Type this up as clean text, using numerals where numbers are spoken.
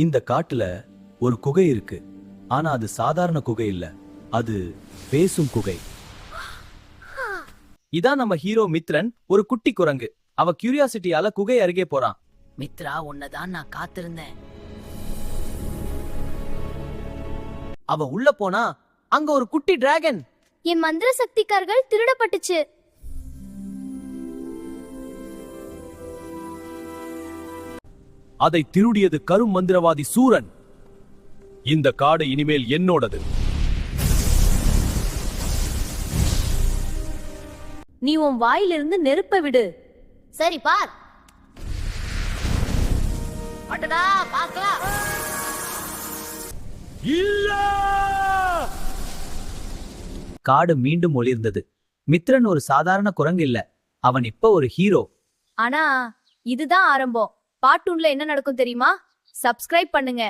இந்த காட்டுல ஒரு குகை இருக்கு. ஆனா அது சாதாரண குகை இல்ல, அது பேசும் குகை. இதான் நம்ம ஹீரோ மித்ரன், ஒரு குட்டி குரங்கு. அவ கியூரியாசிட்டியால குகை அருகே போறான். மித்ரா, உன்னதான் நான் காத்திருந்தேன். அவ உள்ள போனா அங்க ஒரு குட்டி டிராகன். என் மந்திர சக்திக்கார்கள் திருடப்பட்டுச்சு. அதை திருடியது கரும் மந்திரவாதி சூரன். இந்த காடு இனிமேல் என்னோடது. நீ உன் வாயிலிருந்து நெருப்ப விடு. சரி, பார். அடடா, பார்க்கலாம். காடு மீண்டும் ஒளிர்ந்தது. மித்ரன் ஒரு சாதாரண குரங்கு இல்ல, அவன் இப்ப ஒரு ஹீரோ. ஆனா இதுதான் ஆரம்பம். பார்ட் 2ல என்ன நடக்கும் தெரியுமா? சப்ஸ்கிரைப் பண்ணுங்க.